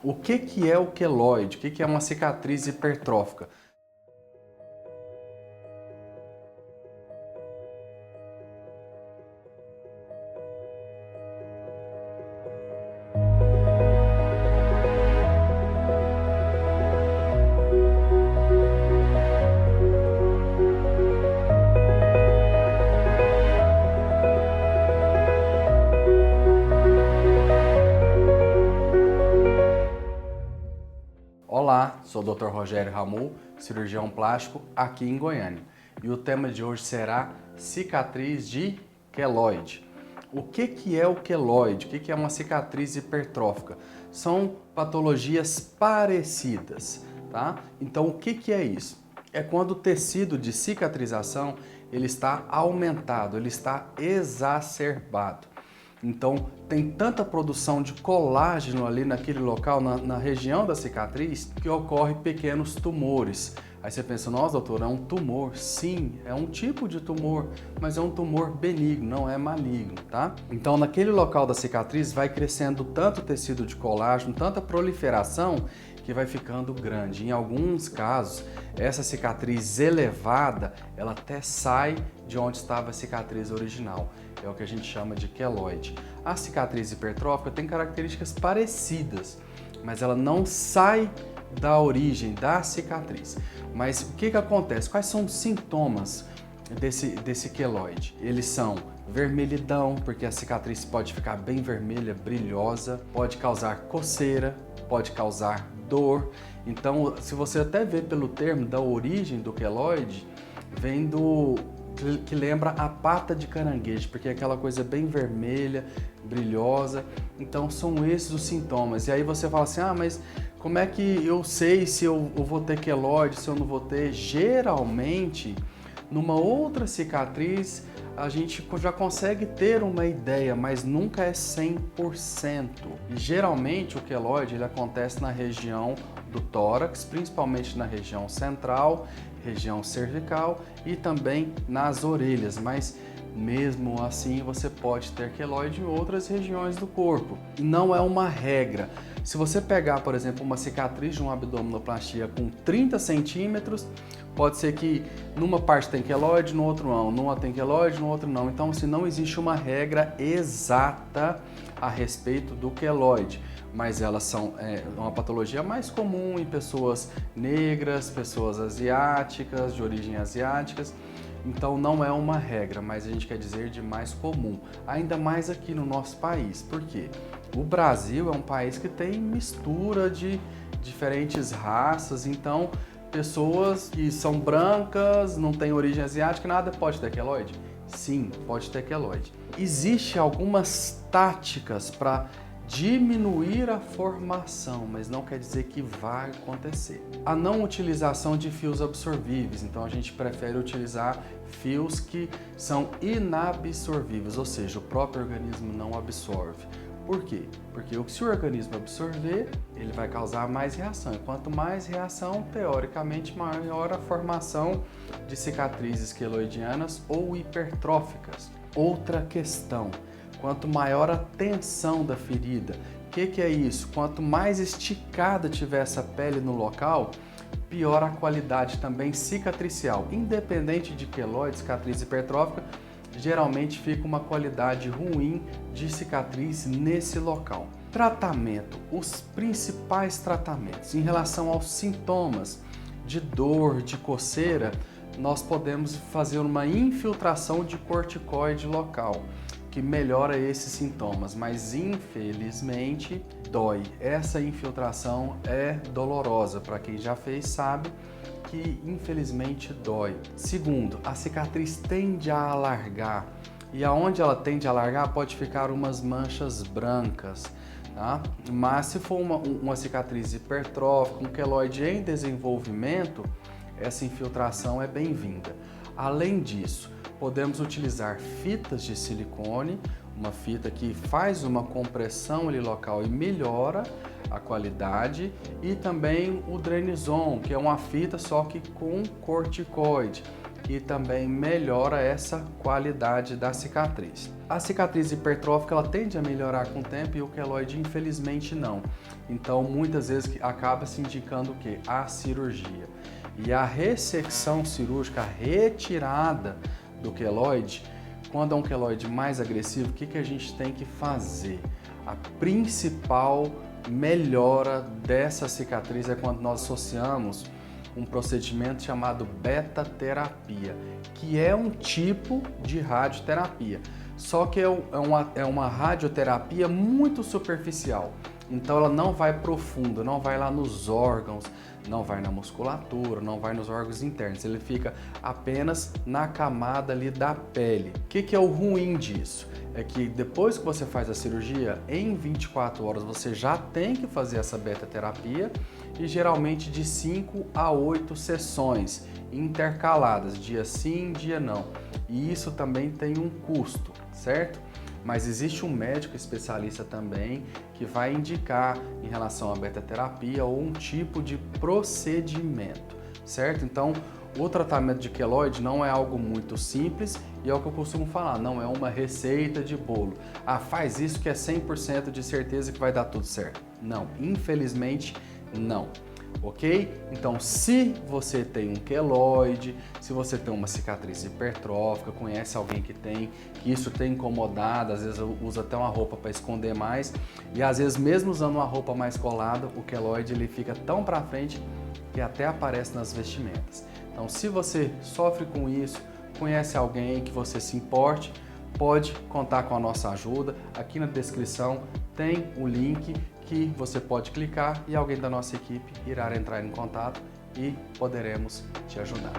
O que é o queloide? O que é uma cicatriz hipertrófica? Olá, sou o Dr. Rogério Ramu, cirurgião plástico aqui em Goiânia. E o tema de hoje será cicatriz de queloide. O que é o queloide? O que é uma cicatriz hipertrófica? São patologias parecidas, tá? Então o que é isso? É quando o tecido de cicatrização ele está aumentado, ele está exacerbado. Então, tem tanta produção de colágeno ali naquele local, na região da cicatriz, que ocorre pequenos tumores. Aí você pensa, nossa, doutor, é um tumor? Sim, é um tipo de tumor, mas é um tumor benigno, não é maligno, tá? Então, naquele local da cicatriz vai crescendo tanto tecido de colágeno, tanta proliferação, que vai ficando grande. Em alguns casos, essa cicatriz elevada, ela até sai de onde estava a cicatriz original. É o que a gente chama de queloide. A cicatriz hipertrófica tem características parecidas, mas ela não sai da origem da cicatriz. Mas o que acontece? Quais são os sintomas desse queloide? Eles são vermelhidão, porque a cicatriz pode ficar bem vermelha, brilhosa, pode causar coceira, pode causar dor. Então, se você até vê pelo termo da origem do queloide, vem do que lembra a pata de caranguejo, porque é aquela coisa bem vermelha, brilhosa. Então são esses os sintomas. E aí você fala assim, mas como é que eu sei se eu vou ter queloide, se eu não vou ter? Geralmente, numa outra cicatriz, a gente já consegue ter uma ideia, mas nunca é 100%. E geralmente o queloide ele acontece na região do tórax, principalmente na região central, região cervical e também nas orelhas, mas mesmo assim você pode ter queloide em outras regiões do corpo. Não é uma regra. Se você pegar, por exemplo, uma cicatriz de uma abdominoplastia com 30 centímetros, pode ser que numa parte tem queloide, no outro não, numa tem queloide, no outro não. Então, assim, não existe uma regra exata a respeito do queloide, mas elas são uma patologia mais comum em pessoas negras, pessoas asiáticas, de origem asiáticas. Então não é uma regra, mas a gente quer dizer de mais comum, ainda mais aqui no nosso país. Por quê? O Brasil é um país que tem mistura de diferentes raças, então pessoas que são brancas, não têm origem asiática, nada, pode ter queloide? Sim, pode ter queloide. Existem algumas táticas para diminuir a formação, mas não quer dizer que vai acontecer. A não utilização de fios absorvíveis, então a gente prefere utilizar fios que são inabsorvíveis, ou seja, o próprio organismo não absorve. Por quê? Porque se o organismo absorver, ele vai causar mais reação. E quanto mais reação, teoricamente, maior a formação de cicatrizes queloidianas ou hipertróficas. Outra questão, quanto maior a tensão da ferida. O que é isso? Quanto mais esticada tiver essa pele no local, pior a qualidade também cicatricial. Independente de queloide, cicatriz hipertrófica, geralmente fica uma qualidade ruim de cicatriz nesse local. Tratamento, os principais tratamentos em relação aos sintomas de dor, de coceira, nós podemos fazer uma infiltração de corticoide local, que melhora esses sintomas, mas infelizmente dói. Essa infiltração é dolorosa, para quem já fez sabe que infelizmente dói. Segundo, a cicatriz tende a alargar e aonde ela tende a alargar pode ficar umas manchas brancas, tá? Mas se for uma cicatriz hipertrófica, um queloide em desenvolvimento, essa infiltração é bem-vinda. Além disso, podemos utilizar fitas de silicone, uma fita que faz uma compressão ali local e melhora a qualidade, e também o Drenizon, que é uma fita só que com corticoide, e também melhora essa qualidade da cicatriz. A cicatriz hipertrófica ela tende a melhorar com o tempo e o queloide infelizmente não. Então muitas vezes acaba se indicando o quê? A cirurgia. E a ressecção cirúrgica, a retirada do queloide, quando é um queloide mais agressivo, o que a gente tem que fazer? A principal melhora dessa cicatriz é quando nós associamos um procedimento chamado beta-terapia, que é um tipo de radioterapia, só que é uma radioterapia muito superficial. Então ela não vai profundo, não vai lá nos órgãos, não vai na musculatura, não vai nos órgãos internos, ele fica apenas na camada ali da pele. O que é o ruim disso? É que depois que você faz a cirurgia, em 24 horas você já tem que fazer essa beta-terapia e geralmente de 5 a 8 sessões intercaladas, dia sim, dia não. E isso também tem um custo, certo? Mas existe um médico especialista também que vai indicar em relação à beta-terapia ou um tipo de procedimento, certo? Então, o tratamento de queloide não é algo muito simples e é o que eu costumo falar, não é uma receita de bolo. Ah, faz isso que é 100% de certeza que vai dar tudo certo. Não, infelizmente não. Ok? Então, se você tem um queloide, se você tem uma cicatriz hipertrófica, conhece alguém que tem, que isso tem incomodado, às vezes usa até uma roupa para esconder mais, e às vezes mesmo usando uma roupa mais colada, o queloide ele fica tão para frente que até aparece nas vestimentas. Então, se você sofre com isso, conhece alguém que você se importe, pode contar com a nossa ajuda. Aqui na descrição tem o link que você pode clicar e alguém da nossa equipe irá entrar em contato e poderemos te ajudar.